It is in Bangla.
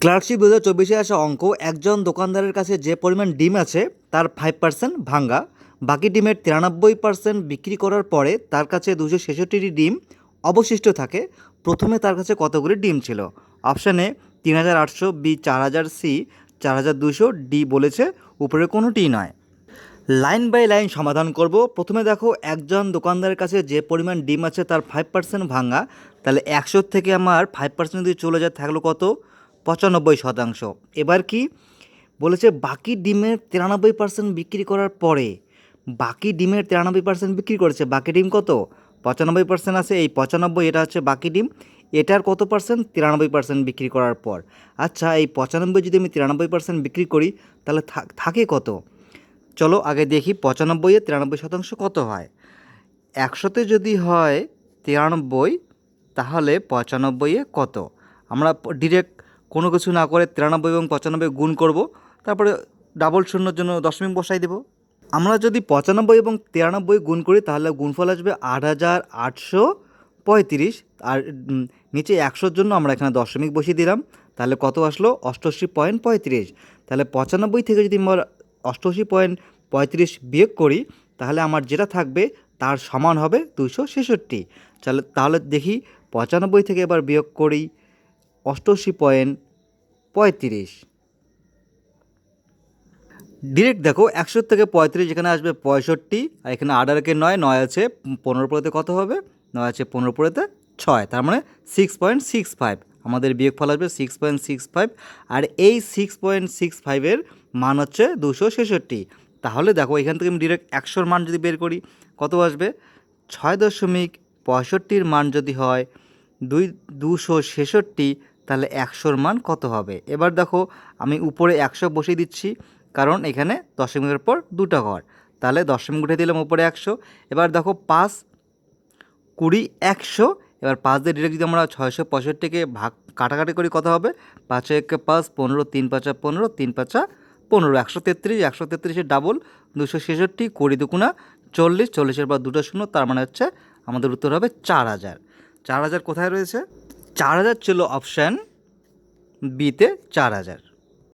ক্লার্কশিপ 2024-এ আসা অঙ্ক, একজন দোকানদারের কাছে যে পরিমাণ ডিম আছে তার 5% ভাঙা, বাকি ডিমের 93% বিক্রি করার পরে তার কাছে 266টি ডিম অবশিষ্ট থাকে। প্রথমে তার কাছে কতগুলি ডিম ছিল? Option A 3800, B 4000, C 4200, D বলেছে উপরে কোনোটিই নয়। লাইন বাই লাইন সমাধান করব। প্রথমে দেখো, একজন দোকানদারের কাছে যে পরিমাণ ডিম আছে তার 5% ভাঙা, তাহলে 100 থেকে আমার 5% যদি চলে যায় থাকলো কত? 95%। এবার কি বলেছে? বাকি ডিমের 93% বিক্রি করার পরে, বাকি ডিমের 93% বিক্রি করেছে, বাকি ডিম কত? 95% আছে, এই 95 এটা হচ্ছে বাকি ডিম। এটার কত পার্সেন্ট? 93% বিক্রি করার পর। আচ্ছা, এই 95 যদি আমি 93% বিক্রি করি তাহলে থাকে কত? চলো আগে দেখি 95-এ 93% কত হয়। 100-তে যদি হয় 93, তাহলে 95-এ কত? আমরা ডিরেক্ট কোনো কিছু না করে 93 এবং 95 গুণ করব, তারপরে ডাবল শূন্যর জন্য দশমিক বসাই দেব। আমরা যদি 95 এবং 93 গুণ করি তাহলে গুণফল আসবে 8835। আর নিচে 100-র জন্য আমরা এখানে দশমিক বসিয়ে দিলাম, তাহলে কত আসলো? 88.35। তাহলে 95 থেকে যদি আমরা 88.35 বিয়োগ করি তাহলে আমার যেটা থাকবে তার সমান হবে 266। তাহলে দেখি 95 থেকে এবার বিয়োগ করি 88.35। ডিরেক্ট দেখো, 100 থেকে 35 এখানে আসবে 65, আর এখানে 8 9, 9 আছে 15 পরেতে কত হবে? 9 আছে 15 পরেতে 6, তার মানে 6.65। আমাদের বিয়োগফল আসবে 6.65, আর এই 6.65-এর মান হচ্ছে 266। তাহলে দেখো, এখান থেকে আমি ডিরেক্ট 100-র মান যদি বের করি কত আসবে? 6.65-র মান যদি হয় 266, তাহলে 100-র মান কত হবে? এবার দেখো, আমি উপরে 100 বসিয়ে দিচ্ছি, কারণ এখানে দশমিকের পর দুটো ঘর, তাহলে দশমিক উঠে দিলাম উপরে 100। এবার দেখো 5, 20, 100। এবার 5 দিয়ে ডিরেক্ট যদি আমরা 665-কে ভাগ কাটাকাটি করি কত হবে? 5 1 5, 15, 3 5 15, 3 5 15, 133, 133-এর ডাবল 266, 20 দুগুণা 40, 40-এর পর দুটো শূন্য, তার মানে হচ্ছে আমাদের উত্তর হবে 4000। 4000 কোথায় রয়েছে? 4000 ছিল অপশান বিতে, 4000।